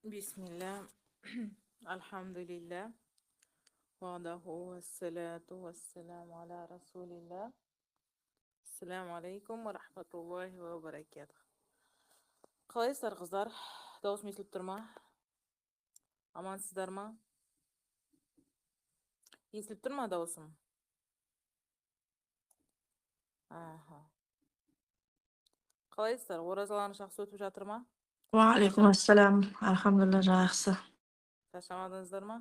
Bismillah, alhamdulillah, wadahu wassalatu wassalamu ala rasulillah. Assalamu alaikum wa rahmatullahi wa barakatuh. Қалайсыздар қыздар? Дауысым естіліп тұр ма? Амансыздар ма? Естіліп тұр ма дауысым? Аха. Қалайсыздар? Оразаларыңыз жақсы өтіп жатыр ма? Валейкум ассалам. Alhamdulillah жақсы. Шаршамадыңыздар ма?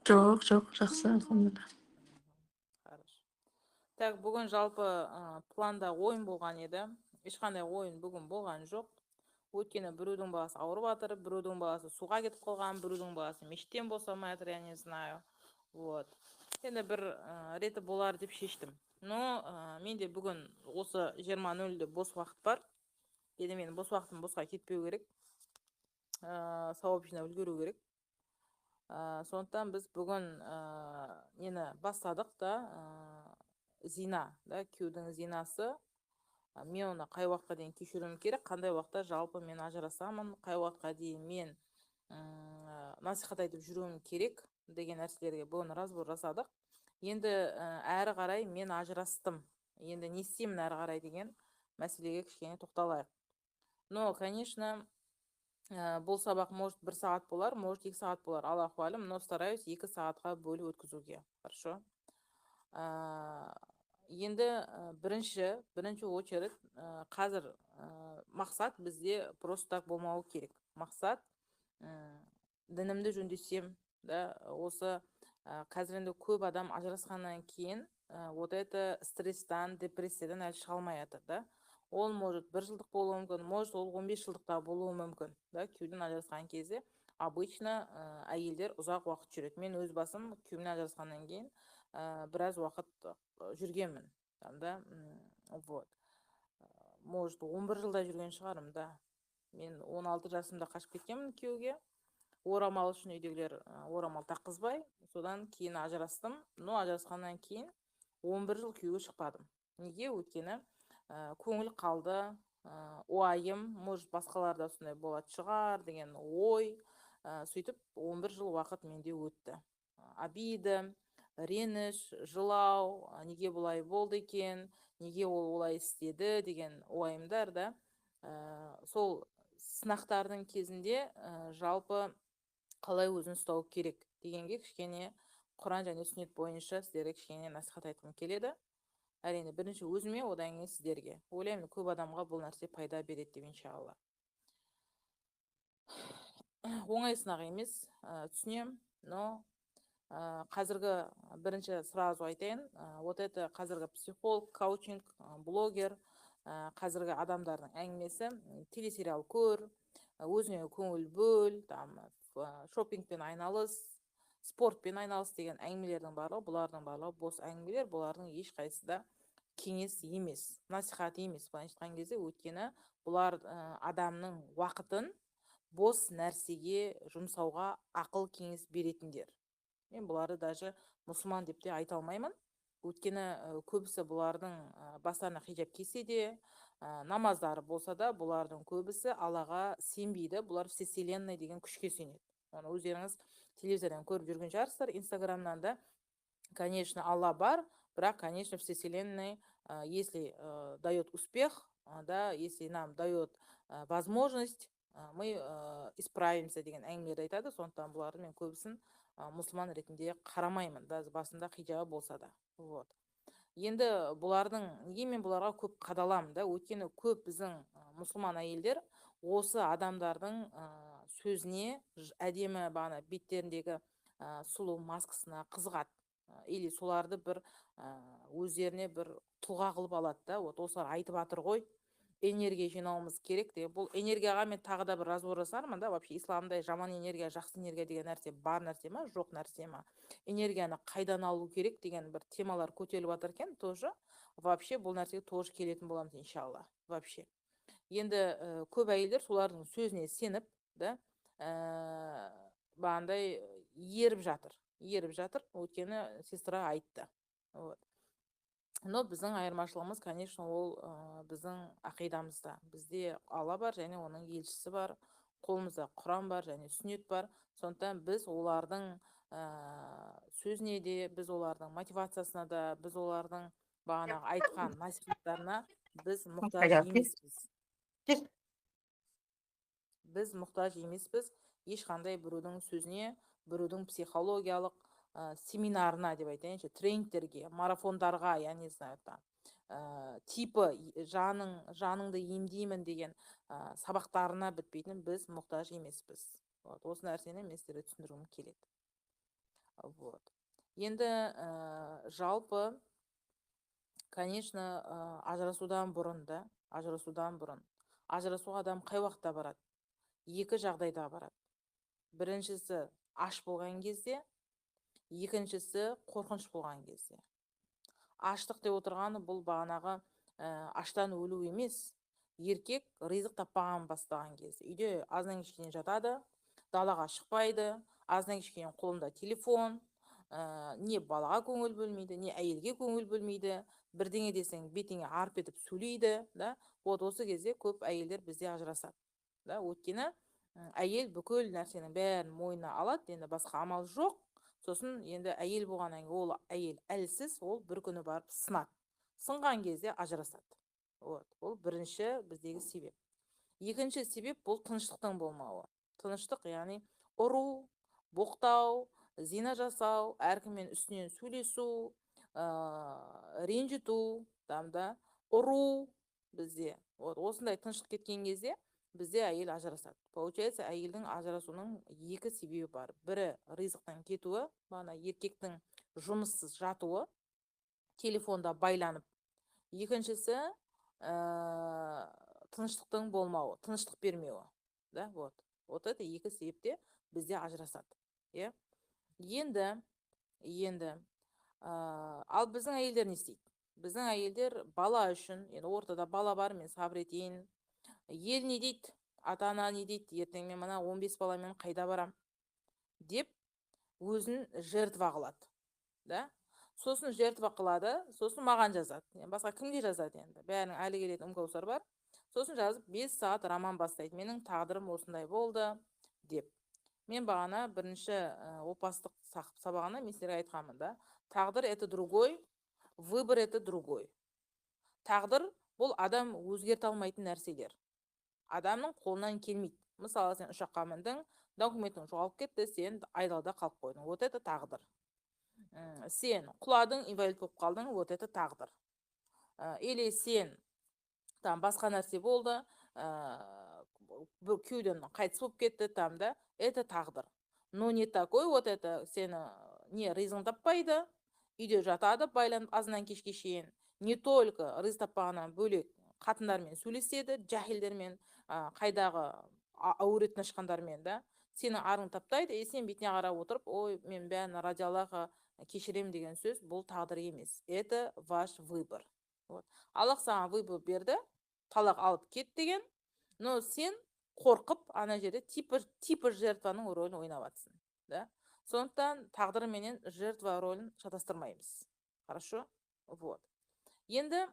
Жоқ, жақсы, alhamdulillah. Хорошо. Так, бүгін жалпы планда ойын болған еді. Ешқандай ойын бүгін болған жоқ. Өйткені біреудің баласы ауырып жатыр, біреудің баласы суға кетіп қалған, біреудің баласы мешіттен босамай жатыр, я не знаю. Вот. Енді бір реті болар деп шештім. Но менде бүгін осы 20:00-де бос уақыт бар. Енді мен бос уақытым босқа кетпеу керек. Сауап жинап үлгеру керек. Сондықтан біз бүгін нені бастадық да, зина, да, күйеудің зинасы. Мен оны қай уақытқа дейін кешіруім керек, қандай уақытта жалпы мен ажырасамын, қай уақытқа дейін мен насихат айтып жүруім керек деген нәрселерге бүгін разбор жасадық. Енді әрі қарай мен ажырастым. Енді не істеймін әрі қарай деген мәселеге кішкене тоқталайық. Но, конечно, бұл сабақ может 1 сағат болар, может 2 сағат болар. Аллаху алем, но стараюсь 2 сағатқа бөліп өткізуге. Хорошо. Енді бірінші очередь қазір мақсат бізде просто так болмауы керек. Мақсат дінімді жөндесем, да, осы қазір енді көп адам ажырасқаннан кейін вот это стресстан, депрессиядан әлі шыға алмай жатыр, да. Ол может 1 жылдық болуы мүмкін, может ол 15 жылдықта болуы мүмкін, да. Күйеуден ажырасқан кезде обычно әйелдер ұзақ уақыт жүреді. Мен өз басым күйеуімнен ажырасқаннан кейін біраз уақыт жүргенмін, да. Вот. Может 11 жылда жүрген шығарым, да. Мен 16 жасымда қашып кеткенмін күйеуге. Орамал үшін үйдегілер орамал таққызбай, содан кейін ажырастым. Но ажырасқаннан кейін 11 жыл күйеуге шықпадым. Неге? Өйткені көңіл қалды, ойым, может басқаларда сондай болады шығар деген ой. Сөйтіп 11 жыл уақыт менде өтті. Обида, реніш, жылау, неге бұлай болды екен, неге ол олай істеді деген ойымдар, да. Сол сынақтардың кезінде жалпы қалай өзін ұстау керек дегенге кішкене Құран және сүннет бойынша сіздерге кішкене насихат айтқым келеді. Әрине, бірінші өзіме, одан кейін сіздерге. Ойлаймын, көп адамға бұл нәрсе пайда береді деп, иншалла. Оңай сынақ емес, түсінем, но қазіргі бірінші сразу айтайын, вот это қазіргі психолог, коучинг, блогер, қазіргі адамдардың әңгімесі, телесериал көр, өзіне көңіл бөл, шопингпен айналыс, спортпен айналыс деген әңгімелердің барлығы, бұлардың барлығы бос әңгімелер, бұлардың ешқайсысы да кеңес емес, насихат емес. Былайша айтқан кезде, өйткені бұлар адамның уақытын бос нәрсеге жұмсауға ақыл кеңес беретіндер. Мен бұларды даже мұсылман деп те айта алмаймын. Өйткені көбісі бұлардың бастарына хиджаб кисе де, намаздары болса да, бұлардың көбісі Аллаға сенбейді. Бұлар всеселенная деген күшке сенеді. Оны өздеріңіз телевизордан көріп жүрген шығарсыздар, инстаграмнан да. Конечно, Алла бар, бірақ, конечно, всеселенная, если дает успех, да, если нам дает возможность, мы исправимся деген әңгімелерді айтады. Сондықтан бұларды мен көбісін мұсылман ретінде қарамаймын, да, басында хиджабы болса да. Вот. Енді бұлардың, неге мен бұларға көп қадалам, да, өйткені көп біздің мұсылман әйелдер осы адамдардың сөзіне, әдемі бағана беттеріндегі сұлу маскасына қызығады. Или соларды бір өздеріне бір тұлға қылып алады, да. Вот осылар айтып жатыр ғой, энергия жинауымыз керек деп. Бұл энергияға мен тағы да бір разбор жасармын, да. Вообще исламда жаман энергия, жақсы энергия деген нәрсе бар нәрсе ма, жоқ нәрсе ма? Энергияны қайдан алу керек деген бір темалар көтеріліп жатыр екен тоже. Вообще бұл нәрсеге тоже келетін боламыз, иншалла. Вообще. Енді көп әйелдер солардың сөзіне сеніп, да, бағандай еріп жатыр. Өйткені сестра айтты. Вот. Но біздің айырмашылығымыз, конечно, ол біздің ақидамызда. Бізде Алла бар және оның елшісі бар, қолымызда Құран бар және сүннет бар. Сондықтан біз олардың сөзіне де, біз олардың мотивациясына да, біз олардың бағанағы айтқан насихаттарына біз мұқтаж емеспіз. Біз мұқтаж емеспіз ешқандай біреудің сөзіне, біреудің психологиялық семинарына деп айтайыншы, тренингтерге, марафондарға, я не знаю, там типі жаныңды емдеймін деген сабақтарына бітпейтін біз мұқтаж емеспіз. Вот, осы нәрсені мен сіздерге түсіндіргім келеді. Вот. Енді жалпы, конечно, ажырасудан бұрын ажырасуға адам қай уақытта барады? Екі жағдайда барады. Біріншісі аш болған кезде, екіншісі қорқыныш болған кезде. Аштық деп отырғаны бұл бағанағы аштан өлу емес. Еркек ризық таппаған бастаған кезде. Үйде аздан кешкене жатады, далаға шықпайды, аздан кешкене қолында телефон, не балаға көңіл бөлмейді, не әйелге көңіл бөлмейді. Бірдеңе десең бетіңе арп етіп сөйлейді, да? Вот осы кезде көп әйелдер бізде ажырасады. Да? Өйткені әйел бүкіл нәрсенің бәрін мойнына алады, енді басқа амал жоқ. Сосын енді әйел болғаннан кейін ол әйел әлсіз, ол бір күні барып сынады. Сынған кезде ажырасады. Вот. Ол бірінші біздегі себеп. Екінші себеп бұл тыныштықтың болмауы. Тыныштық, яғни ұру, боқтау, зина жасау, әркіммен үстінен сөйлесу, ренжіту, ұру бізде. Вот. Осындай тыныштық кеткен кезде бізде әйел ажырасады. Получается, әйелдің ажырасуының екі себебі бар. Бірі ризықтан кетуі, бағана еркектің жұмыссыз жатуы, телефонда байланып. Екіншісі тыныштықтың болмауы, тыныштық бермеуі. Да, вот. Вот это екі себепте бізде ажырасады. Енді ал біздің әйелдер не істейді? Біздің әйелдер бала үшін, енді ортада бала бар, мен сабыр етейін. Ел не дейді, ата-ана не дейді, ертең мен мына 15 баламен қайда барам деп өзін жертва қылады. Да? Сосын жертва қылады, сосын маған жазады. Басқа кімге жазады енді? Бәрінің әлі келетін Үмкаусар бар. Сосын жазып 5 сағат роман бастайды. Менің тағдырым осындай болды деп. Мен бағана бірінші опастық сабағына мен сіздерге айтқанмын, да? Тағдыр это другой, выбор это другой. Тағдыр бұл адам өзгерте алмайтын нәрселер. Адамның қолынан келмейді. Мысалы, сен ұшаққа міндің, документің жоғалып кетті, сен айдалда қалып қойдың. Вот это тағдыр. Сен құладың, инвалид болып қалдың, вот это тағдыр. Или сен басқа нәрсе болды, күйеуден қайтыс болып кетті, это тағдыр. Но не такой, вот это сені не ризығын таппайды, үйде жатады байланып азынан кешке шейін. Не только ризық таппағаннан бөлек қатындармен сөйлеседі, жахилдермен, қайдағы әуретіне шыққандармен, да? Сені арың таптайды, сен бетіне қарап отырып, ой, мен бәрін ради Аллаха кешірем деген сөз, бұл тағдыр емес. Это ваш выбор. Вот. Аллах саған выбор берді, талақ алып кет деген, но сен қорқып ана жерде типі жертваның рөлін ойнап жатсың. Да? Сондықтан тағдыр менен жертва рөлін шатастырмаймыз. Хорошо? Вот. Енді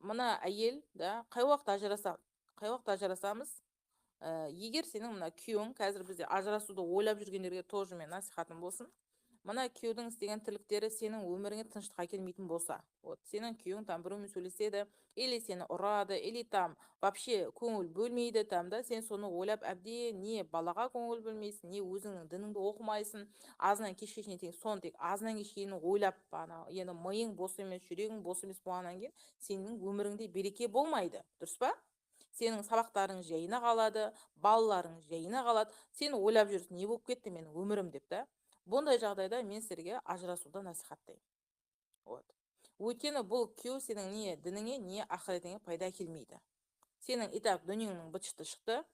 мына әйел, да, қай уақытта ажырасамыз? Егер сенің мына күйеуің, қазір бізде ажырасуды ойлап жүргендерге тоже мен насихатым болсын. Мына күйеудің істеген тірліктері сенің өміріңе тыныштық әкелмейтін болса, вот сенің күйеуің біреумен сөйлеседі, или сені ұрады, или вообще көңіл бөлмейді, да, сен соны ойлап әбден не балаға көңіл бөлмейсің, не өзіңнің дініңді оқымайсың, азынан кешке шейін тек азынан кешкені ойлап, енді миың бос емес, жүрегің бос емес болғаннан кейін сенің өміріңде береке болмайды, дұрыс па? Сенің сабақтарың жайына қалады, балаларың жайына қалады, сен ойлап жүрсің, не болып кетті менің өмірім деп, да? Бұндай жағдайда мен сіздерге ажырасуды насихаттаймын. Вот. Өйткені бұл күйеу сенің не дініңе, не ақыретіңе пайда келмейді. Сенің итак дүниеңнің быт-шыты шықты,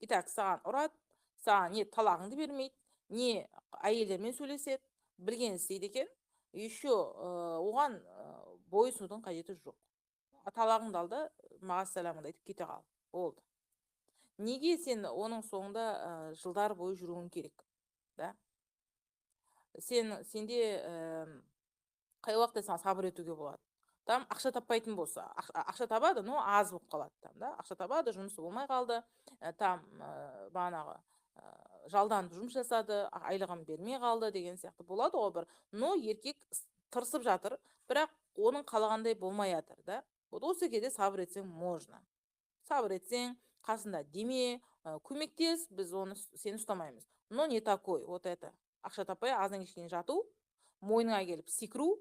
итак саған ұрады, саған не талағыңды бермейді, не әйелдермен сөйлеседі, білген істейді екен, еще оған бойсудың қажеті жоқ. Талағыңды алды, мағассаламыңды айтып кете қал. Болды. Неге сен оның соңында жылдар бойы жүруің керек? Да? сенде қай уақытта саған сабыр етуге болады. Там ақша таппайтын болса, ақша табады, но аз болып қалады там, да? Ақша табады, жұмысы болмай қалды, там бағанағы жалданып жұмыс жасады, айлығын бермей қалды деген сияқты болады ғой бір. Но еркек тырысып жатыр, бірақ оның қалағандай болмай жатыр, да? Вот осы кезде сабыр етсең можно. Сабыр етсең, қасында деме, көмектес, біз оны сені ұстамаймыз. Но не такой, вот это. Ақша таппай аздан кешке жату, мойныңа келіп секіру,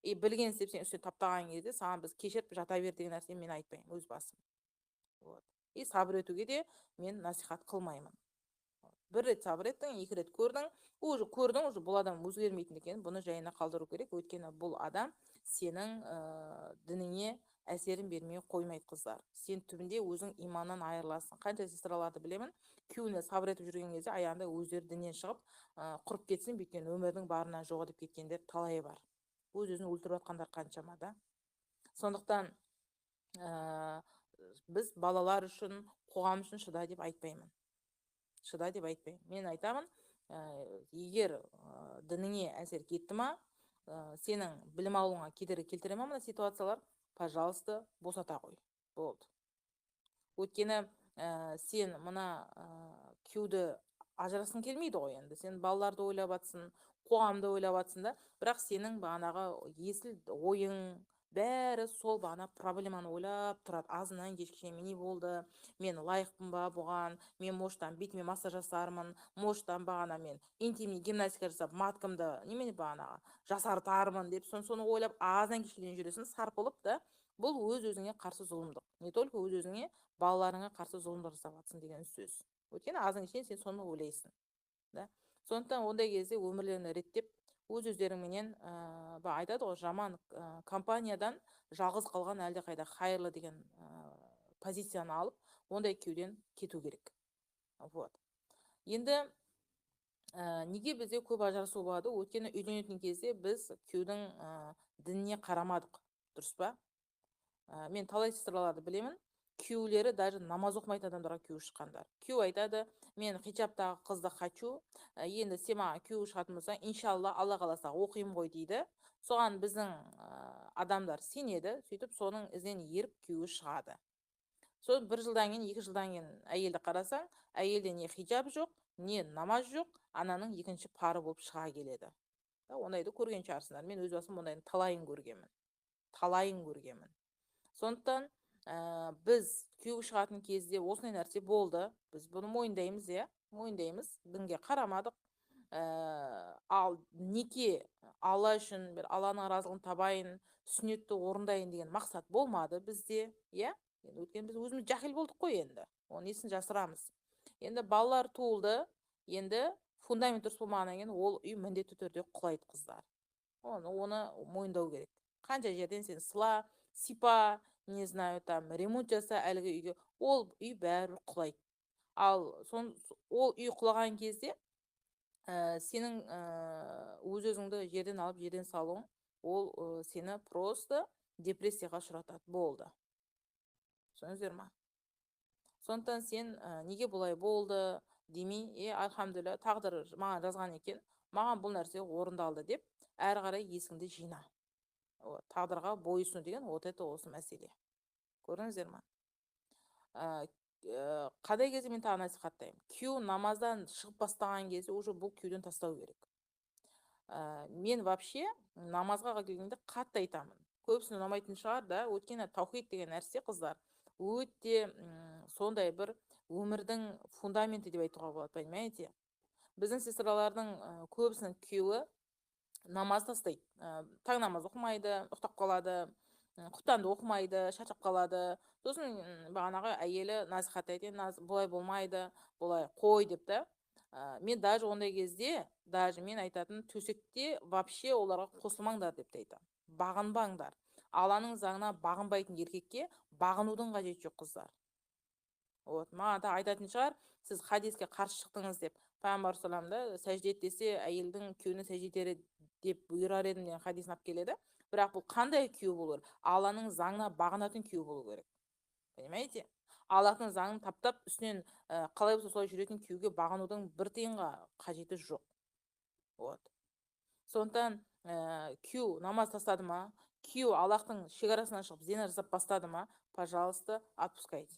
и білген істеп сен үстіне таптаған кезде саған біз кешіріп жата бер деген нәрсені мен айтпаймын өз басым. Вот. И сабыр етуге де мен насихат қылмаймын. Бір рет сабыр еттің, екі рет көрдің, уже бұл адам өзгермейтін екен, бұны жайына қалдыру керек, өйткені бұл адам сенің дініңе әсерін бермей қоймайды қыздар. Сен түбінде өзің иманнан айырыласың. Қанша сестраларды білемін, күйеуіне сабыр етіп жүрген кезде аяғында өздері діннен шығып, құрып кетсін, өйткені өмірдің барынан жоқ деп кеткендер талай бар. Өз-өзін өлтіріп жатқандар қаншама, да. Сондықтан біз балалар үшін, қоғам үшін шыда деп айтпаймын. Шыда деп айтпаймын. Мен айтамын, егер дініңе әсер кетті ма, сенің білім алуыңа кедергі келтіре ма мына ситуациялар, пожалуйста, босата қой. Болды. Өйткені сен мына күйеуді ажырасқың келмейді ғой енді. Сен балаларды ойлап жатсың, қоғамды ойлап жатсың да, бірақ сенің бағанағы есіл ойың бәрі сол бағана проблеманы ойлап тұрады. Азынан кешке не болды, мен лайықпын ба бұған, мен моштан бетіме массаж жасармын, моштан бағана мен интимный гимнастика жасап маткамды немене бағанағы жасартармын деп соны ойлап азынан кешке жүресің сарпылып, да. Бұл өз-өзіңе қарсы зұлымдық. Не только өз-өзіңе, балаларыңа қарсы зұлымдық жасап жатсың деген сөз. Өйткені аздан кешке сен соны ойлайсың, да. Сондықтан ондай кезде өмірлерін реттеп, өз-өздеріңменен айтады ғой, жаман компаниядан жалғыз қалған әлде қайда хайырлы деген позицияны алып, ондай күйеуден кету керек. Вот. Енді неге бізде көп ажырасу болады? Өйткені үйленетін кезде біз күйеудің дініне қарамадық, дұрыс па? Мен талай сестраларды білемін, күйеулері даже намаз оқымайтын адамдарға күйеу шыққандар. Күйеу айтады, мен хиджабтағы қызды хочу, енді сен маған күйеу шығатын болсаң, иншалла, Алла қаласа оқимын ғой дейді. Соған біздің адамдар сенеді, сөйтіп соның ізінен еріп күйеу шығады. Сосын бір жылдан кейін, 2 жылдан кейін әйелді қарасаң, әйелде не хиджаб жоқ, не намаз жоқ, ананың екінші пары болып шыға келеді. Ондайды көрген шығарсыңдар. Мен өз басым ондайдың талайын көргенмін. Сондықтан біз күйеу шығатын кезде осындай нәрсе болды. Біз бұны мойындаймыз, мойындаймыз. Дінге қарамадық. Ал неке Алла үшін, бір Алланың разылығын табайын, сүннетті орындайын деген мақсат болмады бізде, өйткені біз өзіміз жахил болдық қой енді. Оның несін жасырамыз. Енді балалар туылды, енді фундамент дұрыс болмағаннан кейін ол үй міндетті түрде құлайды қыздар. Оны мойындау керек. Қанша жерден сен сыла, сипа, не знаю, там ремонт жаса әлгі үйге, ол үй бәрі құлайды. Ал ол үй құлаған кезде сенің өз-өзіңді жерден алып жерден салуың, ол сені просто депрессияға ұшыратады. Болды. Түсініңіздер ма? Сондықтан сен неге бұлай болды демей, альхамдулилля, тағдыр маған жазған екен, маған бұл нәрсе орындалды деп, әрі қарай есіңді жина. Тағдырға бойысыну деген осы мәселе. Көрдіңіздер ма? Қандай кезде мен тағы насихаттаймын. Күйеу намаздан шығып бастаған кезде уже бұл күйеуден тастау керек. Мен вообще намазға келгенде қатты айтамын. Көбісіне ұнамайтын шығар, да, өйткені таухид деген нәрсе, қыздар, өте сондай бір өмірдің фундаменті деп айтуға болады, понимаете? Біздің сестралардың көбісінің күйеуі намаз тастайды. Таң намаз оқымайды, ұйықтап қалады, құптанды оқымайды, шаршап қалады. Сосын бағанағы әйелі насихат айтады, бұлай болмайды, бұлай қой деп, та. Мен даже ондай кезде, мен айтатын, төсекте вообще оларға қосылмаңдар деп айтамын. Бағынбаңдар. Алланың заңына бағынбайтын еркекке бағынудың қажеті жоқ, қыздар. Маған да айтатын шығар, сіз хадиске қарсы шықтыңыз деп. Пайғамбар саламда сәжде ет десе, әйелдің күйеуіне сәжде етері деп бұйырар едім деген хадисін алып келеді. Бірақ бұл қандай күйеу болу керек? Алланың заңына бағынатын күйеу болу керек. Понимаете? Алланың заңын таптап, үстінен қалай болса солай жүретін күйеуге бағынудың бір тиынға қажеті жоқ. Сондықтан күйеу намаз тастады ма, күйеу Аллахтың шекарасынан шығып зина жасап бастады ма, пожалуйста, отпускайте.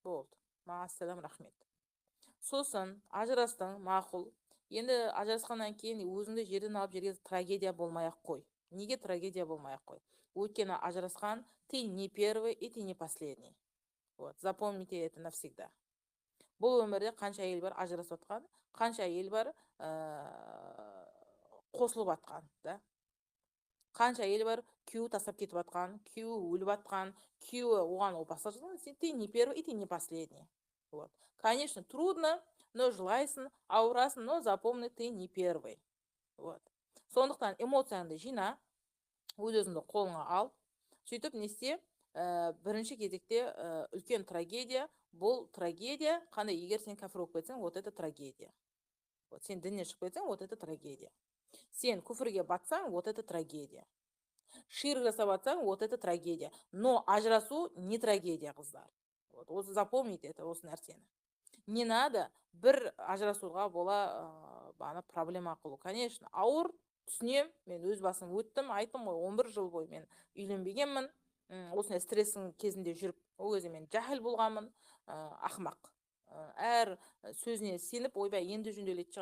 Болды. Мағассалам, рахмет. Сосын ажырастың, мақұл. Енді ажырасқаннан кейін өзіңді жерден алып жерге трагедия болмай-ақ қой. Неге трагедия болмай-ақ қой? Өйткені ажырасқан ты не первый и ты не последний. Вот, запомните это навсегда. Бұл өмірде қанша әйел бар ажырасып жатқан, қанша әйел бар қосылып жатқан, да? Қанша әйел бар күйеуі тастап кетіп жатқан, күйеуі өліп жатқан, күйеуі оған опасыз жатқан, ты не первый и ты не последний. Вот. Конечно, трудно, но жылайсың, ауырасың, но запомни, ты не первый. Вот. Сондықтан эмоцияңды жина, өз-өзіңді қолыңа ал. Сөйтіп не істе, бірінші кезекте үлкен трагедия, бұл трагедия, қандай егер сен кәфір болып кетсең, вот это трагедия. Вот сен діннен шығып кетсең, вот это трагедия. Сен күфірге батсаң, вот это трагедия. Ширк жасап жатсаң, вот это трагедия. Но ажырасу не трагедия, қыздар. Вот, осы запомните это, осы нәрсені. Не надо бір ажырасуға бола баны проблема қылу. Конечно, ауыр, түсінем, мен өз басым өттім, айттым ғой, 11 жыл бойы мен үйленбегенмін, осындай стресстің кезінде жүріп, ол кезде мен жахил болғанмын, ақымақ. Әр сөзіне сеніп, ойбай, енді жөнделетін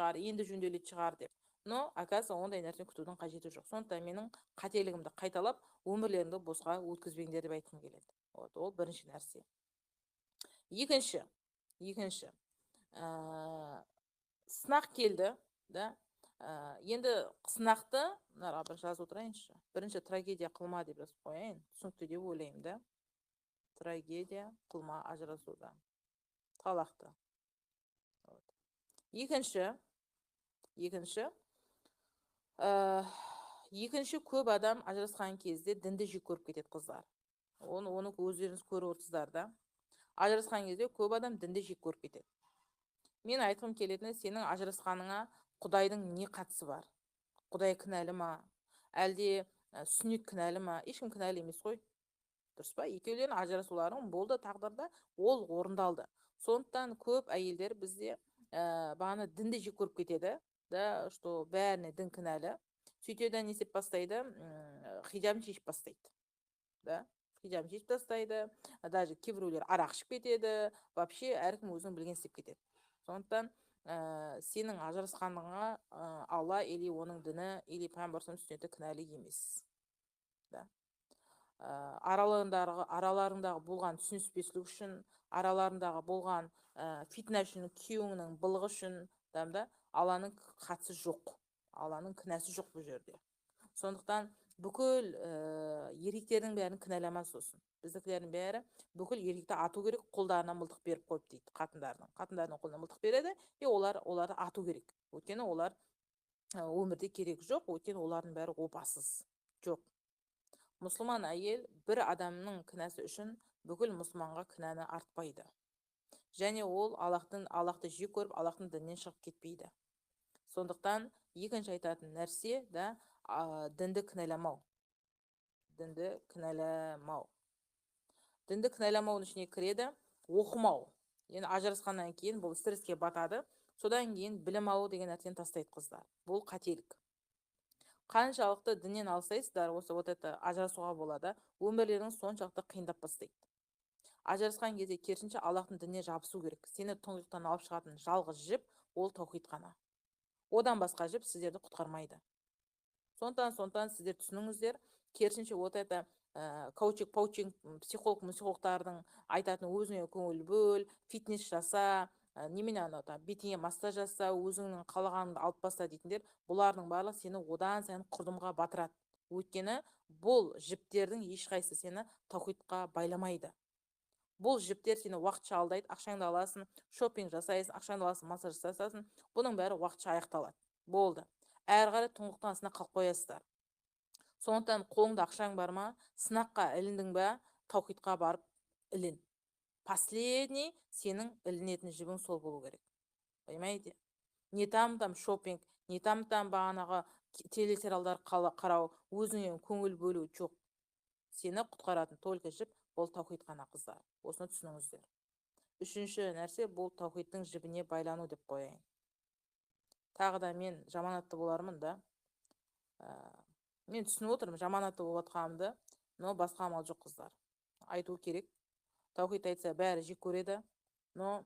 шығар деп. Но, оказывается, ондай нәрсе күтудің қажеті жоқ. Сондықтан менің қателігімді қайталап, өмірлеріңді босқа өткізбеңдер деп айтқым келеді. Вот, ол бірінші нәрсе. Екінші, сынақ келді, да? Енді сынақты, мынаға бір жазып отырайыншы. Бірінші трагедия қылма деп жазып қояйын. Түсінікті деп ойлаймын, да? Трагедия қылма ажырасуда. Талақты. Екінші, көп адам ажырасқан кезде дінді жек көріп кетеді, қыздар. Оны өздеріңіз көріп отырсыздар, да? Ажырасқан кезде көп адам дінді жек көріп кетеді. Мен айтқым келетіні, сенің ажырасқаныңа Құдайдың не қатысы бар? Құдай кінәлі ма? Әлде сүннет кінәлі ма? Ешкім кінәлі емес қой. Дұрыс па? Екеулердің ажырасуларың болды, тағдырда ол орындалды. Сондықтан көп әйелдер бізде бағана дінді жек көріп кетеді, да, что бәріне дін кінәлі. Сөйтеді, не істеп бастайды? Хиджабын шешіп бастайды. Да? Хиджабын шешіп тастайды, даже кейбіреулер арақ ішіп кетеді, вообще әркім өзінің білген істеп кетеді. Сондықтан сенің ажырасқаныңа Алла или оның діні или пайғамбарымыздың сүннеті кінәлі емес. Да? Араларындағы болған түсініспеушілік үшін, араларындағы болған фитна үшін, күйеуіңнің былығы үшін, Алланың қатысы жоқ, Алланың кінәсі жоқ бұл жерде. Сондықтан бүкіл еркектердің бәрін кінәлама сосын. Біздікілердің бәрі бүкіл еркекті ату керек, қолдарына мылтық беріп қойып дейді, қатындардың қолына мылтық береді, оларды ату керек. Өйткені олар өмірде керек жоқ, өйткені олардың бәрі опасыз. Жоқ. Мұсылман әйел бір адамның кінәсі үшін бүкіл мұсылманға кінәні артпайды. Және ол Аллахты жек көріп, Аллахтың дінінен шығып кетпейді. Сондықтан екінші айтатын нәрсе, да, дінді кінәламау. Дінді кінәламаудың ішіне кіреді оқымау. Енді ажырасқаннан кейін бұл стресске батады. Содан кейін білім алу деген нәрсені тастайды, қыздар. Бұл қателік. Қаншалықты діннен алсайсыздар, вот это ажырасуға болады, өмірлеріңіз соншалықты қиындап бастайды. Ажырасқан кезде керісінше Аллахтың дініне жабысу керек. Сені тұңғиықтан алып шығатын жалғыз жіп, ол таухид қана. Одан басқа жіп сіздерді құтқармайды. Сондықтан сіздер түсініңіздер, керісінше вот это коучинг, психологтардың айтатын өзіңе көңіл бөл, фитнес жаса, немене бетіңе массаж жаса, өзіңнің қалағаныңды алып баста дейтіндер, бұлардың барлығы сені одан сайын құрдымға батырады. Өйткені бұл жіптердің ешқайсысы сені таухидқа байламайды. Бұл жіптер сені уақытша алдайды, ақшаңды аласың, шопинг жасайсың, ақшаңды аласың, массаж жасайсың, бұның бәрі уақытша аяқталады. Болды. Әрі қарай тұңғықтан сынақ қалып қоясыздар. Сондықтан қолыңда ақшаң бар ма, сынаққа іліндің бе, таухидқа барып ілін. Последний сенің ілінетін жібің сол болу керек. Понимаете? Не там шопинг, не там бағанағы телесериалдар қарау, өзіңе көңіл бөлу жоқ. Сені құтқаратын только жіп бұл таухид қана, қыздар. Осыны түсініңіздер. Үшінші нәрсе, бұл таухидтың жібіне байлану деп қояйын. Тағы да мен жаманатты болармын, да. Мен түсініп отырмын жаманатты болып жатқанымды, но басқа амал жоқ қыздар. Айту керек. Таухид айтса бәрі жек көреді, но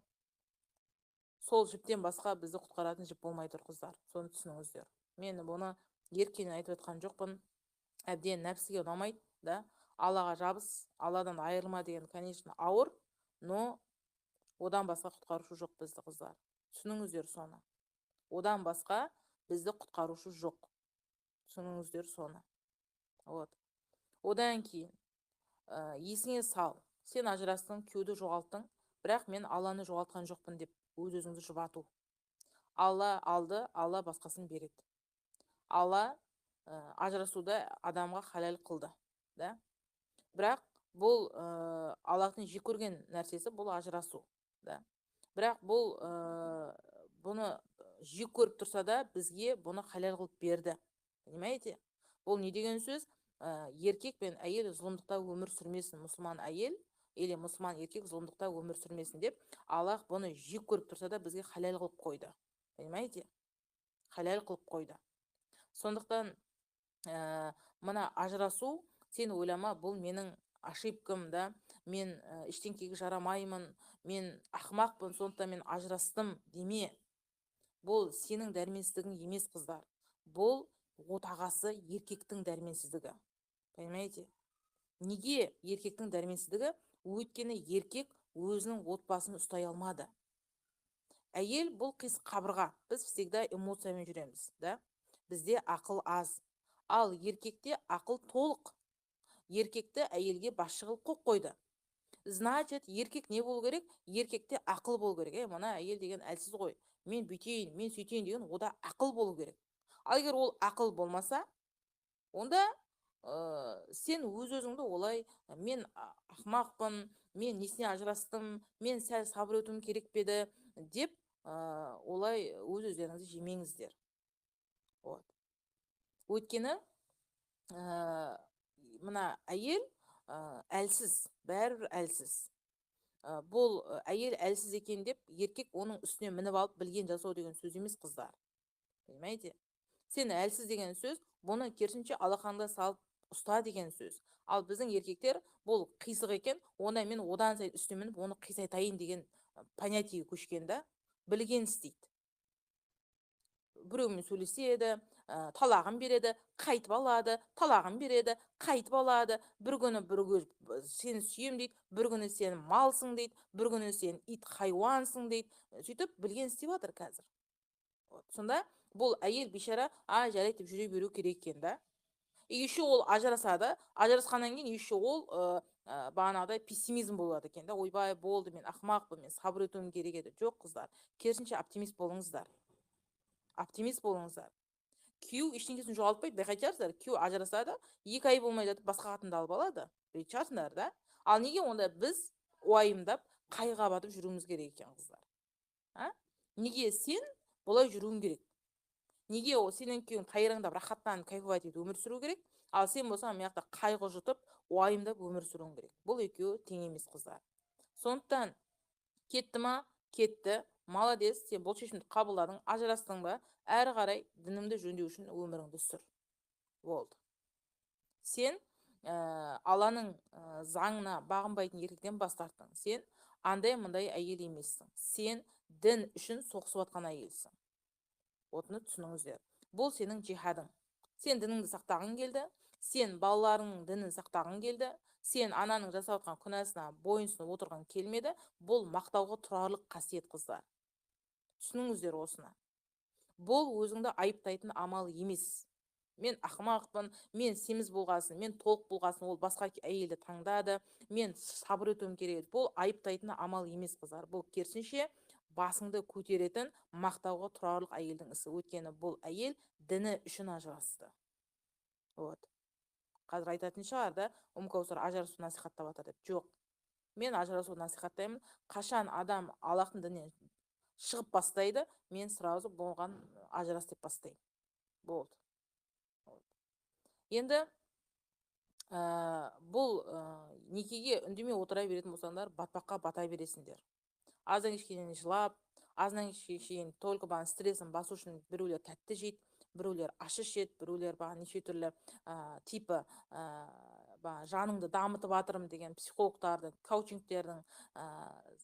сол жіптен басқа бізді құтқаратын жіп болмай тұр қыздар. Соны түсініңіздер. Мен бұны еркенен айтып жатқан жоқпын. Әбден нәпсіге ұнамайды, да. Аллаға жабыс, Алладан айырылма деген, конечно, ауыр, но одан басқа құтқарушы жоқ бізді қыздар. Түсініңіздер соны. Одан басқа бізді құтқарушы жоқ. Түсініңіздер соны. Вот. Одан кейін есіңе сал. Сен ажырастың, күйеуді жоғалттың, бірақ мен Алланы жоғалтқан жоқпын деп өз-өзіңді жұбату. Алла алды, Алла басқасын береді. Алла ажырасуды адамға халал қылды, да? Бірақ бұл Аллахтың жек көрген нәрсесі бұл ажырасу, да? Бірақ бұл бұны жек көріп тұрса да бізге бұны халал қылып берді. Понимаете? Бұл не деген сөз? Еркек пен әйел зұлымдықта өмір сүрмесін, мұсылман әйел или мұсылман еркек зұлымдықта өмір сүрмесін деп Аллах бұны жек көріп тұрса да бізге халал қылып қойды. Понимаете? Халал қылып қойды. Сондықтан мына ажырасу, сен ойлама, бұл менің ошибкам, да, мен ештеңкеге жарамаймын, мен ақымақпын, сондықтан мен ажырастым деме. Бұл сенің дәрменсіздігің емес қыздар. Бұл отағасы еркектің дәрменсіздігі. Понимаете? Неге еркектің дәрменсіздігі? Өйткені еркек өзінің отбасын ұстай алмады. Әйел бұл қис қабырға. Біз всегда эмоциямен жүреміз, да? Бізде ақыл аз. Ал еркекте ақыл толық. Еркекті әйелге басшы қылып қойып қойды. Значит, еркек не болу керек? Еркекте ақыл болу керек. Мына әйел деген әлсіз ғой. Мен бүйтейін, мен сөйтейін деген, ода ақыл болу керек. Ал егер ол ақыл болмаса, онда сен өз-өзіңді олай, мен ақымақпын, мен несіне ажырастым, мен сәл сабыр етуім керек педі деп олай өз-өздеріңізді жемеңіздер. Вот. Өйткені мына әйел әлсіз, бәрібір әлсіз. Бұл әйел әлсіз екен деп еркек оның үстіне мініп алып білген жасау деген сөз емес қыздар. Понимаете? Сен әлсіз деген сөз, бұны керісінше алақанда салып ұста деген сөз. Ал біздің еркектер бұл қисық екен, онда мен одан сайын үстіне мініп оны қисайтайын деген понятие көшкенде білген істейді. Біреумен сөйлеседі, талағын береді, қайтып алады, талағын береді, қайтып алады. Бір күні сені сүйем дейді, бір күні сен малсың дейді, бір күні сен ит хайуансың дейді. Сөйтіп білген істеп жатыр қазір. Сонда бұл әйел бейшара жарайды деп жүре беру керек екен, да? Еще ол ажырасады, ажырасқаннан кейін еще ол бағанағыдай пессимизм болады екен, да? Ойбай, болды, мен ақымақпын, мен сабыр етуім керек еді. Жоқ қыздар, керісінше оптимист болыңыздар. Оптимист болыңыздар. Күйеу ештеңкесін жоғалтпайды, байқайтын шығарсыздар. Күйеу ажырасады, 2 ай болмай жатып басқа қатынды алып алады. Білетін шығарсыңдар, да? Ал неге онда біз уайымдап, қайғыға батып жүруіміз керек екен, қыздар? Неге сен бұлай жүруің керек? Неге сенің күйеуің қайраңдап, рахаттанып, кайфовать етіп өмір сүру керек? Ал сен болсаң, мына қайғы жұтып, уайымдап өмір сүруің керек. Бұл екеуі тең емес, қыздар. Сондықтан кетті ма? Кетті. Молодец, сен бұл шешімді қабылдадың, ажырастың ба? Әрі қарай дінімді жөндеу үшін өміріңді сүр. Болды. Сен Алланың заңына бағынбайтын еркектен бас тарттың. Сен андай-мындай әйел емессің. Сен дін үшін соғысып жатқан әйелсің. Отыны түсініңіздер. Бұл сенің жихадың. Сен дініңді сақтағың келді, сен балаларыңның дінін сақтағың келді, сен ананың жасап жатқан күнәсіне бойынсынып отырған келмеді. Бұл мақтауға тұрарлық қасиет, қыздар. Түсініңіздер осыны. Бұл өзіңді айыптайтын амал емес. Мен ақымақпын, мен семіз болғасын, мен толық болғасын, ол басқа әйелді таңдады, мен сабыр етуім керек. Бұл айыптайтын амал емес, қыздар. Бұл керісінше басыңды көтеретін, мақтауға тұрарлық әйелдің ісі. Өйткені бұл әйел діні үшін ажырасты. Вот. Қазір айтатын шығар, да, Каусар ажырасу насихаттап жатыр деп. Жоқ. Мен ажырасу насихаттаймын. Қашан адам Аллахтың дінінен шығып бастайды, мен сразу болған ажырас деп бастаймын. Болды. Енді бұл некеге үндемей отыра беретін болсаңдар, батпаққа бата бересіңдер. Аздан кешкенен жылап, аздан кешкенен только баған стресін басу үшін біреулер тәтті жейді, біреулер ащы ішеді, біреулер неше түрлі типі жаныңды дамытып жатырмын деген психологтардың, коучингтердің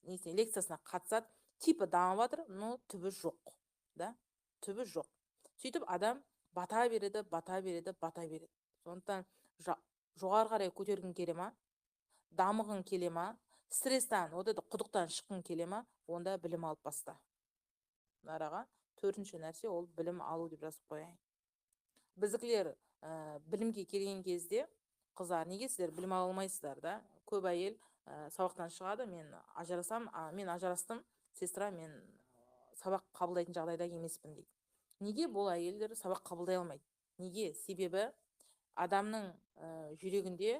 несіне лекциясына қатысады. Типі дамып жатыр, но түбі жоқ, да, түбі жоқ. Сөйтіп адам бата береді, бата береді, бата береді. Сондықтан жоғары қарай көтергің келе ма, дамығың келе ма, стресстен, құдықтан шыққың келе ма, онда білім алып баста. Араға төртінші нәрсе ол білім алу деп жазып қояйын. Біздікілер білімге келген кезде, қыздар, неге сіздер білім ала алмайсыздар да? Көп әйел сабақтан шығады, мен ажырастым, сестра, мен сабақ қабылдайтын жағдайда емеспін дейді. Неге бұл әйелдер сабақ қабылдай алмайды? Неге? Себебі адамның жүрегінде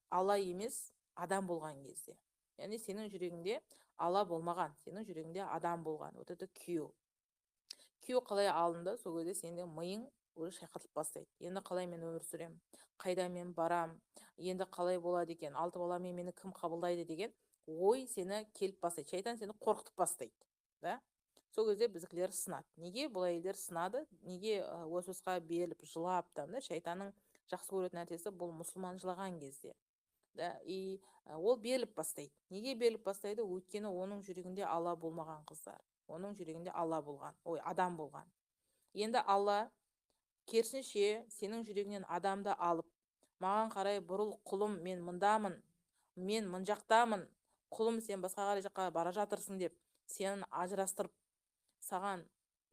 Алла емес адам болған кезде. Яғни сенің жүрегіңде Алла болмаған, сенің жүрегіңде адам болған. Вот это күйеу. Күйеу қалай алынды, сол кезде сенде миың уже шайқатылып бастайды. Енді қалай мен өмір сүрем, қайда мен барам, енді қалай болады екен, 6 баламен мені кім қабылдайды деген ой сені келіп бастайды. Шайтан сені қорқытып бастайды, да? Сол кезде біздікілер сынады. Неге бұл әйелдер сынады? Неге уасуасқа беріліп жылап, да? Шайтанның жақсы көретін нәрсесі бұл мұсылман жылаған кезде. Да, и ол беріліп бастайды. Неге беріліп бастайды? Өйткені оның жүрегінде Алла болмаған, қыздар. Оның жүрегінде Алла болған, адам болған. Енді Алла керісінше сенің жүрегінен адамды алып, маған қарай бұрыл құлым, мен мұндамын, мен мұнжақтамын, құлым сен басқа қарай жаққа бара жатырсың деп сенің ажырастырып, саған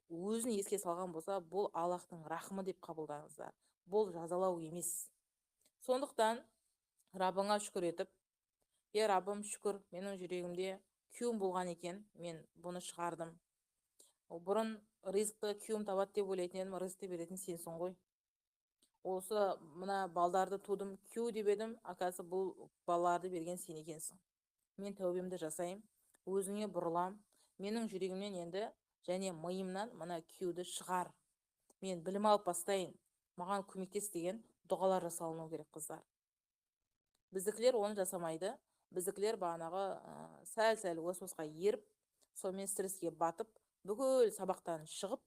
өзін еске салған болса, бұл Аллахтың рахымы деп қабылдаңыздар. Бұл жазалау емес. Сондықтан Раббыңа шүкір етіп, Раббым шүкір, менің жүрегімде күйеуім болған екен, мен бұны шығардым. Бұрын ризықты күйеуім табады деп ойлайтын едім, ризықты беретін сенсің ғой. Осы мына балдарды тудым, күйеу деп едім, акасы бұл балаларды берген сен екенсің. Мен тәубемді жасайым, өзіңе бұрылам, менің жүрегімнен енді және миымнан мына күйеуді шығар. Мен білім алып бастайын, маған көмектес деген дұғалар жасалыну керек, қыздар. Біздікілер оны жасамайды. Біздікілер бағанағы сәл-сәл уасуасқа еріп, сонымен стресске батып, бүкіл сабақтан шығып,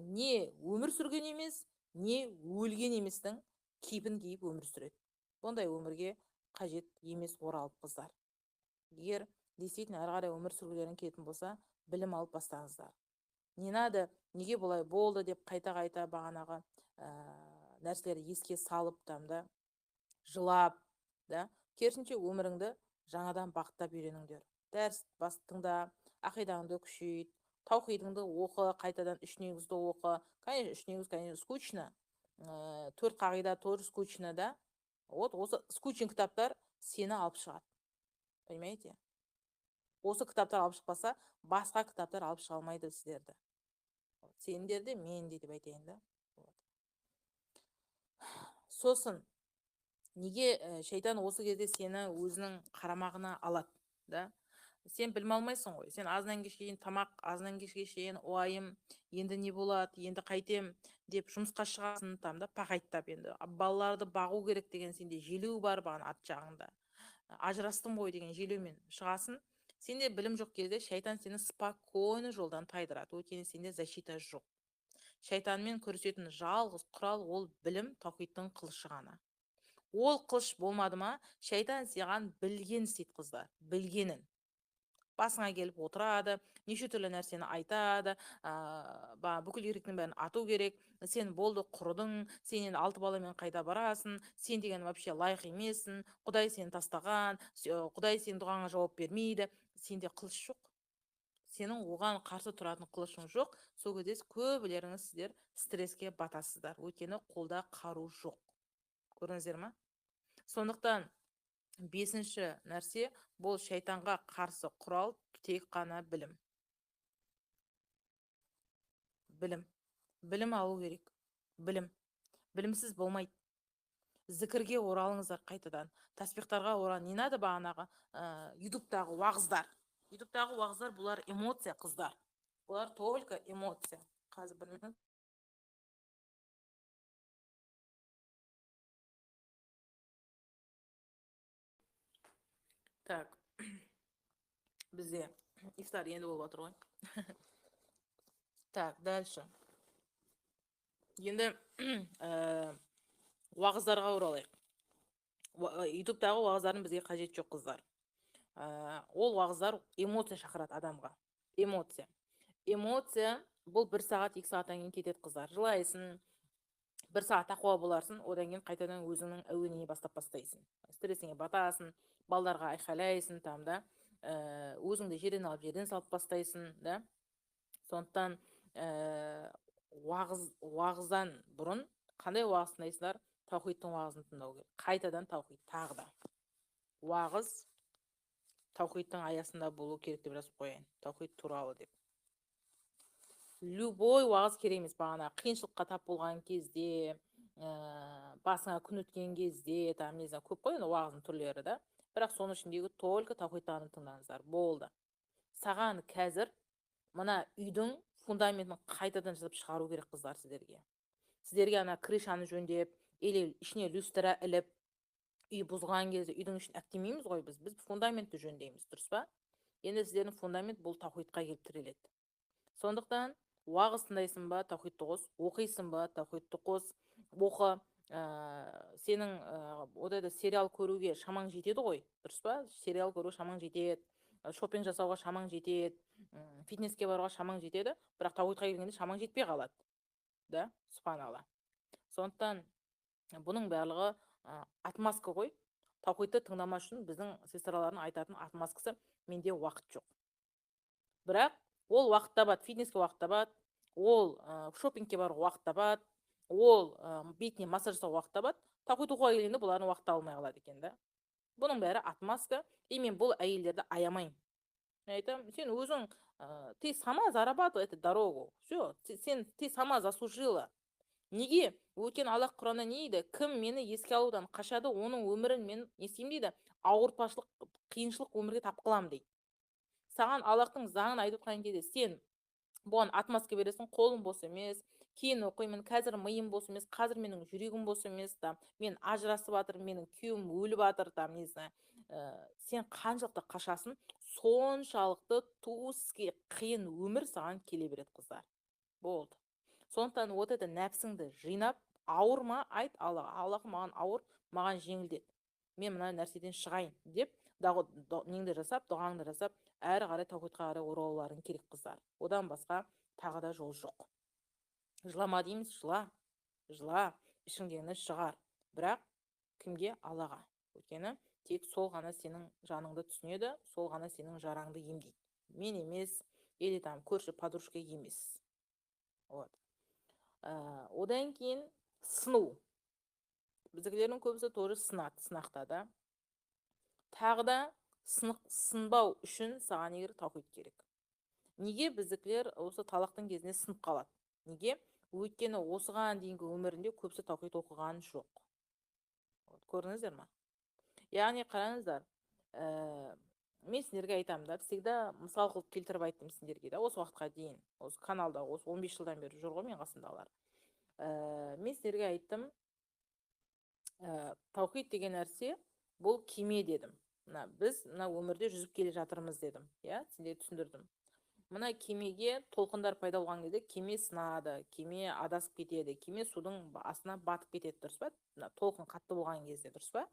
не өмір сүрген емес, не өлген еместің кейпін киіп өмір сүреді. Бұндай өмірге қажет емес оралып, қыздар. Егер действительно әрі қарай өмір сүргілерің келетін болса, білім алып бастаңыздар. Не надо, неге бұлай болды деп қайта-қайта бағанағы нәрселерді еске салып, тамда жылап, да? Керісінше өміріңді жаңадан бақыттап үйреніңдер. Дәріс тыңда, ақидаңды күшейт, таухидыңды оқы, қайтадан 3 негізді оқы. Конечно, 3 негіз, конечно, скучно. 4 қағида тоже скучно, да? Вот осы скучный кітаптар сені алып шығады. Понимаете? Осы кітаптар алып шықпаса, басқа кітаптар алып шыға алмайды сіздерді. Сендерді мен де деп айтайын, да? Сосын неге шайтан осы кезде сені өзінің қарамағына алады, да? Сен білім алмайсың ғой. Сен азынан кешке дейін тамақ, азынан кешке дейін уайым, енді не болады, енді қайтем деп жұмысқа шығасың, тамда пақайттап, енді балаларды бағу керек деген сенде желеу бар баған ат жағыңда. Ажырастым ғой деген желеумен шығасың. Сенде білім жоқ кезде шайтан сені спокойно жолдан тайдырады. Өйткені сенде защита жоқ. Шайтанмен күресетін жалғыз құрал ол білім, таухидтың қылышы ғана. Ол қылыш болмады ма, шайтан саған білген істейді, қыздар, білгенін. Басыңа келіп отырады, неше түрлі нәрсені айтады, бүкіл еркектің бәрін ату керек, сен болды құрыдың, сен енді 6 баламен қайда барасың, сен деген вообще лайық емессің, Құдай сені тастаған, Құдай сен дұғаңа жауап бермейді. Сенде қылыш жоқ. Сенің оған қарсы тұратын қылышың жоқ. Сол кезде көбілеріңіз сіздер стресске батасыздар. Өйткені қолда қару жоқ. Көрдіңіздер ма? Сондықтан 5-ші нәрсе бұл шайтанға қарсы құрал тек қана білім. Білім алу керек. Білімсіз болмайды. Зікірге оралыңыздар қайтадан. Таспихтарға орал. Не надо бағанағы ютубтағы уағыздар. Ютубтағы уағыздар бұлар эмоция, қыздар. Бұлар только эмоция. Қазір бір минут. Так, бізде ифтар енді болып отыр ғой. Так, дальше. Енді уағыздарға оралайық. ютубтағы уағыздардың бізге қажеті жоқ, қыздар. Ол уағыздар эмоция шақырады адамға. Эмоция бұл 1 сағат 2 сағаттан кейін кетеді, қыздар. Жылайсың, 1 сағат тақуа боларсың, одан кейін қайтадан өзіңнің әуеніне бастайсың. Стрессіңе батасың, балдарға айқайлайсың, да, өзіңді жерден алып жерден салып бастайсың, да. Сондықтан уағыздан бұрын қандай уағыз тыңдайсыңдар? Таухидтың уағызын тыңдау керек. Қайтадан таухид, тағы да. Уағыз таухидтың аясында болу керек деп жазып қояйын. Таухид туралы деп. Любой уағыз керек емес, бағана қиыншылыққа тап болған кезде, басыңа күн өткен кезде, там, не знаю, көп қой енді уағыздың түрлері, да. Бірақ соның ішіндегі только таухидтан тыңдаңыздар. Болды. Саған қазір мына үйдің фундаментін қайтадан жасап шығару керек, қыздар, сіздерге. Сіздерге ана крышаны жөндеп, или ішіне люстра іліп, үй бұзған кезде үйдің ішін әктемейміз ғой біз фундаментті жөндейміз, дұрыс па? Енді сіздердің фундамент бұл таухидқа келіп тіреледі. Сондықтан уағыз тыңдайсың ба, таухидты қос, оқисың ба, таухидты қос, оқы. Сенің ода сериал көруге шамаң жетеді ғой, дұрыс па? Сериал көру шамаң жетеді, шопинг жасауға шамаң жетеді, фитнеске баруға шамаң жетеді, бірақ таухидқа келгенде шамаң жетпей қалады. Да, субханалла. Сондықтан бұның барлығы отмазка ғой. Таухидты тыңдамас үшін біздің сестралардың айтатын отмазкасы: менде уақыт жоқ. Бірақ ол уақыт табады, фитнеске уақыт табады, ол шопингке баруға уақыт табады, ол бетіне массаж жасауға уақыт табады. Таухид оқуға келгенде бұлардың уақыт алмай қалады екен, да. Бұның бәрі отмазка, и мен бұл әйелдерді аямайын. Айтам, сен өзің, ты сама зарабатывай эту дорогу. Все, ты сама заслужила. Неге? Өткен Аллах Құранда не дейді? Кім мені еске алудан қашады, оның өмірін мен не істеймін дейді? Ауыртпашылық, қиыншылық өмірге тап қылам дейді. Саған Аллахтың заңын айтып отқан кезде сен бұған отмазка бересің: қолым бос емес, кейін оқимын, қазір миым бос емес, қазір менің жүрегім бос емес, мен ажырасып жатырмын, менің күйеуім өліп жатыр, не знаю. Сен қаншалықты қашасың, соншалықты туыске қиын өмір саған келе береді, қыздар. Болды. Сондықтан вот это нәпсіңді жинап, ауырма, айт Аллаға: Аллахым, маған ауыр, маған жеңілдет, мен мына нәрседен шығайын деп, неңді жасап, дұғаңды жасап, әрі қарай таухидқа қарай оралуларың керек, қыздар. Одан басқа тағы да жол жоқ. Жылама дейміз, жыла, ішіңдегіні шығар. Бірақ кімге? Аллаға. Өйткені тек сол ғана сенің жаныңды түсінеді, сол ғана сенің жараңды емдейді. Мен емес, или там көрші подружка емес. Вот. Одан кейін сыну. Біздікілердің көбісі тоже сынады, сынақта, да. Тағы да сынбау үшін саған егер таухид керек. Неге біздікілер осы талақтың кезінде сынып қалады? Неге? Өйткені осыған дейінгі өмірінде көбісі таухид оқыған жоқ. Көрдіңіздер ма? Яғни қараңыздар, мен сендерге айтамын, всегда мысал қылып келтіріп айттым сендерге, да, осы уақытқа дейін, осы каналда, осы 15 жылдан бері жүр ғой мен қасындағылар. Мен сендерге айттым, таухид деген нәрсе бұл кеме дедім. Біз өмірде жүзіп келе жатырмыз дедім. Сендерге түсіндірдім. Мына кемеге толқындар пайда болған кезде кеме сынады, кеме адасып кетеді, кеме судың астына батып кетеді, дұрыс па? Толқын қатты болған кезде, дұрыс па?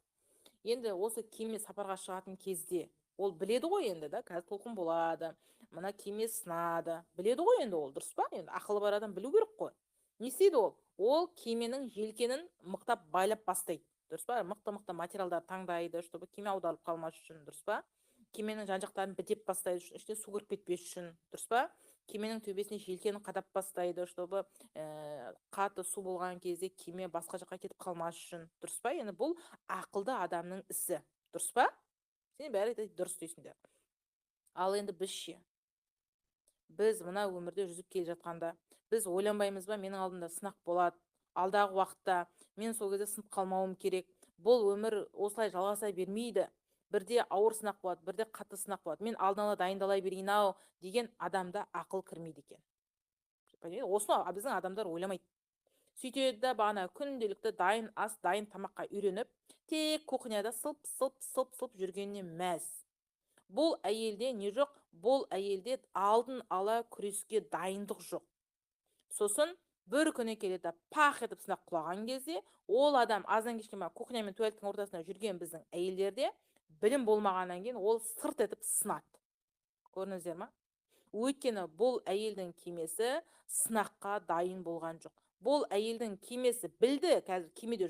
Енді осы кеме сапарға шығатын кезде ол біледі ғой енді, да, қазір толқын болады, мына кеме сынады, біледі ғой енді ол, дұрыс па? Енді ақылы бар адам білу керек қой. Не істейді ол? Ол кеменің желкенін мықтап байлап бастайды, дұрыс па? Мықты материалдар таңдайды, чтобы кеме аударылып қалмас үшін, дұрыс па? Кеменің жан-жақтарын бітеп бастайды, ішіне су кіріп кетпес үшін, дұрыс па? Кеменің төбесіне желкені қадап бастайды, чтобы қатты су болған кезде кеме басқа жаққа кетіп қалмас үшін, дұрыс па? Енді бұл ақылды адамның ісі, дұрыс па? Сен бәрі дұрыс дейсіңдер. Ал енді біз мына өмірде жүзіп келе жатқанда, біз ойланбаймыз ба, менің алдымда сынақ болады, алдағы уақытта мен сол кезде сынып қалмауым керек, бұл өмір осылай жалғаса бермейді, бірде ауыр сынақ болады, бірде қатты сынақ болады, мен алдын ала дайындала берейін ау деген адамда ақыл кірмейді екен. Осыны біздің адамдар ойламайды. Сөйтеді да бағана күнделікті дайын ас, дайын тамаққа үйреніп, тек кухняда сылп жүргеніне мәз. Бұл әйелде не жоқ? Бұл әйелде алдын ала күреске дайындық жоқ. Сосын бір күні келеді пах етіп сынақ құлаған кезде ол адам аздан кешке кухня мен туалеттің ортасында жүрген біздің әйелдерде білім болмағаннан кейін ол сырт етіп сынады. Көрдіңіздер ма? Өйткені бұл әйелдің кемесі сынаққа дайын болған жоқ. Бұл әйелдің кемесі білді қазір кемеде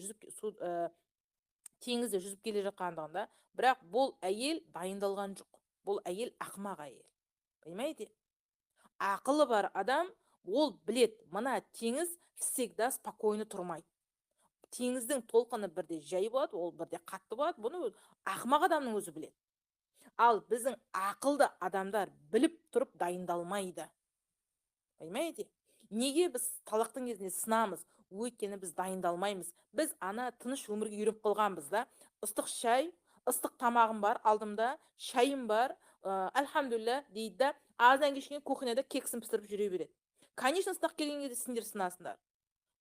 теңізде жүзіп келе жатқандығында, бірақ бұл әйел дайындалған жоқ. Бұл әйел ақымақ әйел. Понимаете? Ақылы бар адам ол білет, мына теңіз всегда спокойно тұрмайды. Теңіздің толқыны бірде жай болады, ол бірде қатты болады. Бұны ақымақ адамның өзі білет. Ал біздің ақылды адамдар біліп тұрып дайындалмайды. Понимаете? Неге біз талақтың кезінде сынамыз? Өйткені біз дайындалмаймыз. Біз ана тыныш өмірге үйреніп қалғанбыз да. Ыстық шай, ыстық тамағым бар, алдымда шайым бар, альхамдулилля дейді да, аздан кешкен кухняда кексін пісіріп жүре береді. Конечно, сынақ келген кезде сендер сынасыңдар.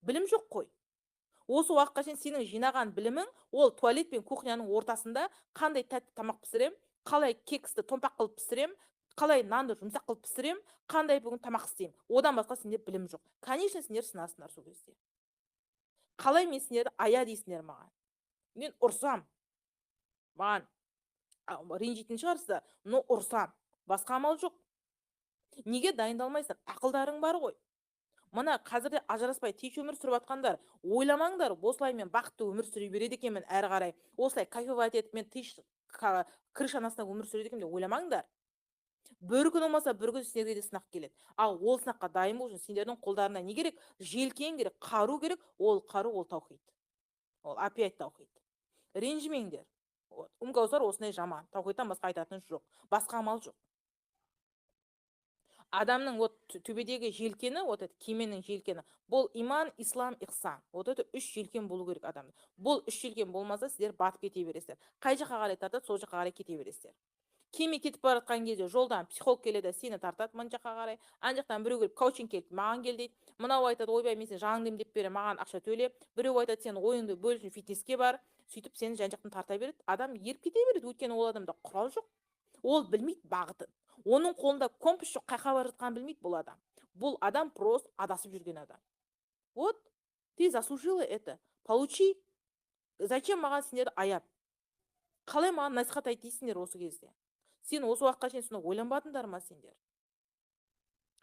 Білім жоқ қой. Осы уақытқа шейін сенің жинаған білімің ол туалет пен кухняның ортасында қандай тәтті тамақ пісірем, қалай кексті томпақ қылып пісірем, қалай нанды жұмсақ қылып пісірем, қандай бүгін тамақ істеймін. Одан басқа сенде білім жоқ. Конечно, сендер сынасыңдар сол кезде. Қалай мен сендерді ая дейсіңдер маған? Мен ұрсам. Маған ренжитін шығарсыздар, но ұрсам. Басқа амал жоқ. Неге дайындалмайсыңдар? Ақылдарың бар ғой. Мына қазірде ажыраспай тыныш өмір сүріп жатқандар, ойламаңдар, осылай мен бақытты өмір сүре береді екенмін әрі қарай. Осылай кайфовать етіп мен тыныш крыша астында өмір сүреді екенмін деп ойламаңдар. Бір күн болмаса бір күн сендерге де сынақ келеді. Ал ол сынаққа дайын болу үшін сендердің қолдарына не керек? Желкен керек, қару керек. Ол қару ол таухид. Ол опять таухид. Ренжімеңдер. Умгаусар осындай жаман. Таухидтан басқа айтатын жоқ. Басқа амал жоқ. Адамның төбедегі желкені, кеменің желкені, бұл иман, ислам, ихсан. Это үш желкен болу керек адамда. Бұл үш желкен болмаса, сіздер батып кете бересіздер. Қай жаққа қарай тартады, сол жаққа қарай кете бересіздер. Кеме кетіп бара жатқан кезде жолдан психолог келеді, сені тартады мына жаққа қарай. Ана жақтан біреу келіп коучинг келіп маған кел дейді. Мынау айтады, ойбай мен сен жаныңды емдеп бере, маған ақша төле. Біреу айтады, сен ойыңды бөл үшін фитнеске бар. Сөйтіп сені жан жақтан тарта береді. Адам еріп кете береді, өйткені ол адамда құрал жоқ. Ол білмейді бағытын. Оның қолында компас жоқ, қайқа бара жатқанын білмейді бұл адам. Бұл адам просто адасып жүрген адам. Вот, ты заслужила это. Получи. Зачем маған сендерді аяп? Қалай маған насихат айт дейсіңдер осы кезде? Сен осы уақытқа шейін соны ойланбадыңдар ма сендер?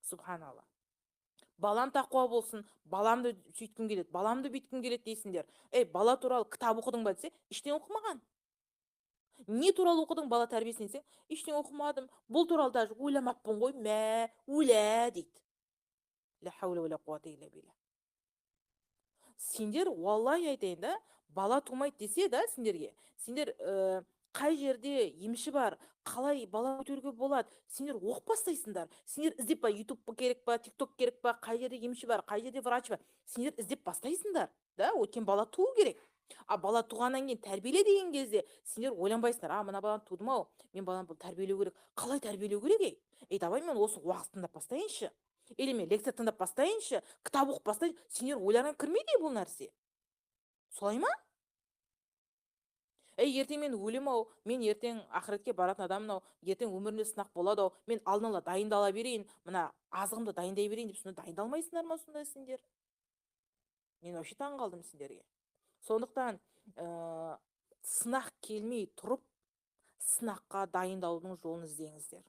Субханалла. Балам тақуа болсын, баламды сөйткім келеді, баламды бүйткім келеді дейсіңдер. Бала туралы кітап оқыдың ба десе, ештеңе оқымаған. Не туралы оқыдың бала тәрбиесін десе, ештеңе оқымадым. Бұл туралы даже ойламаппын ғой, ойла дейді. Ла хаула ва ла қуата илля билля. Сендер уаллахи айтайын да, бала тумайды десе да сендерге, сендер қай жерде емші бар, қалай бала көтеруге болады, сендер оқып бастайсыңдар. Сендер іздеп ба, YouTube керек па, TikTok керек па, қай жерде емші бар, қай жерде врач бар, сендер іздеп бастайсыңдар. Да, өйткені бала туу керек. А бала туғаннан кейін тәрбиеле деген кезде сендер ойланбайсыңдар, мына баланы тудым ау, мен баланы тәрбиелеу керек. Қалай тәрбиелеу керек? Давай мен осы уақыт тыңдап бастайыншы. Или мен лекция тыңдап бастайыншы, кітап оқып бастайыншы. Сендер ойларыңа кірмейді бұл нәрсе. Солай ма? Ертең мен өлем ау, мен ертең ақыретке баратын адаммын ау, ертең өмірімде сынақ болады ау, мен алдын ала дайындала берейін, мына азығымды дайындай берейін деп сонда дайындалмайсыңдар ма сонда сендер? Мен вообще таң қалдым сендерге. Сондықтан сынақ келмей тұрып, сынаққа дайындалудың жолын іздеңіздер.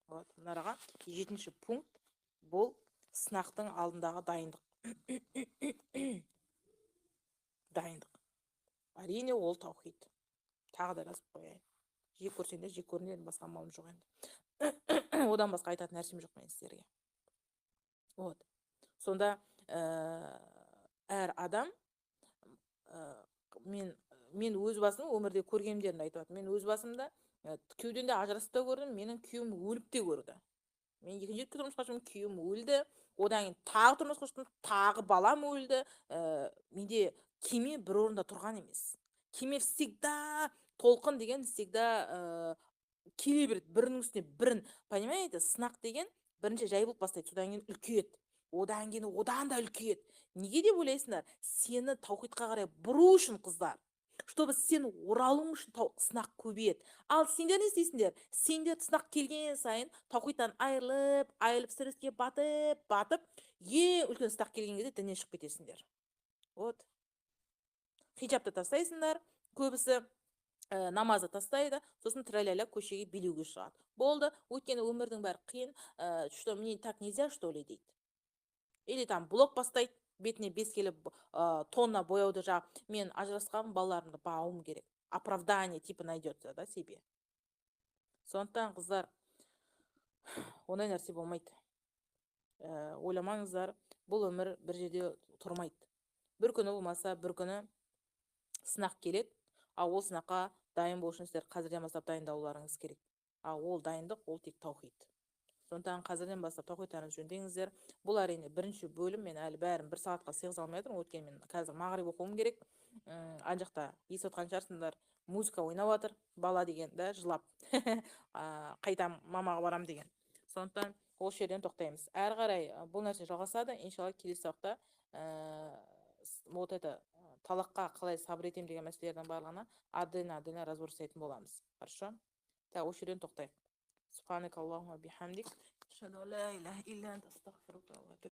Мынараға 7-ші пункт бұл сынақтың алдындағы дайындық. Дайындық. Әрине ол таухид. Тағы да жазып қояйын. Жек көрсеңдер, жек көріңдер, басқа амалым жоқ енді. Одан басқа айтатын нәрсем жоқ мен сіздерге. Сонда әр адам мен өз басым өмірде көргендерімді айтып жатырмын. Мен өз басымда күйеуден де ажырасып та көрдім, менің күйеуім өліп те көрді. Мен екінші рет тұрмысқа шықтым, күйеуім өлді. Одан кейін тағы тұрмысқа шықтым, тағы балам өлді. Менде кеме бір орында тұрған емес. Кеме всегда, толқын деген всегда келе береді, бірінің үстіне бірін. Понимаете, сынақ деген бірінші жай болып бастайды, содан кейін үлкейеді. Одан кейін одан да үлкейеді. Неге деп ойлайсыңдар? Сені таухидқа қарай бұру үшін қыздар. Чтобы сен оралуың үшін сынақ көбейеді. Ал сендер не істейсіңдер? Сендер сынақ келген сайын таухидтан айырылып стреске батып, ең үлкен сынақ келген кезде діннен шығып кетесіңдер. Вот. Хиджабты тастайсыңдар, көбісі намазды тастайды, сосын тірәләлі көшеге билеуге шығады. Болды, өйткені өмірдің бәрі қиын, что мне так нельзя, что ли, дейді. Или там блог бастайды, бетіне 5 келіп тонна бояуды жағып, мен ажырасқанмын, балаларымды бағуым керек. Оправдание типа найдется, да, себе. Сондықтан қыздар, ондай нәрсе болмайды. Ойламаңыздар, бұл өмір бір жерде тұрмайды. Бір күні болмаса, бір күні сынақ келеді, ал ол сынаққа дайын болу үшін сіздер қазірден бастап дайындауларыңыз керек. Ал ол дайындық, ол тек таухид. Сондықтан қазірден бастап таухидтарыңызды жөндеңіздер. Бұл әрине бірінші бөлім, мен әлі бәрін 1 сағатқа сыйғыза алмай отырмын, өйткені мен қазір мағриб оқуым керек. Ана жақта естіп отқан шығарсыңдар, музыка ойнап жатыр, бала деген да жылап. Қайтам мамаға барам деген. Сондықтан ол жерден тоқтаймыз. Әрі қарай бұл нәрсе жалғасады. Иншалла келесі уақытта вот это талаққа қалай сабыр етем деген мәселелердің барлығына отдельно разбор жасайтын боламыз. Хорошо? Так, осы жерден тоқтайық. Субханак Аллахумма бихамдик, ашһаду ан ла илаха илля анта астағфирука ва атубу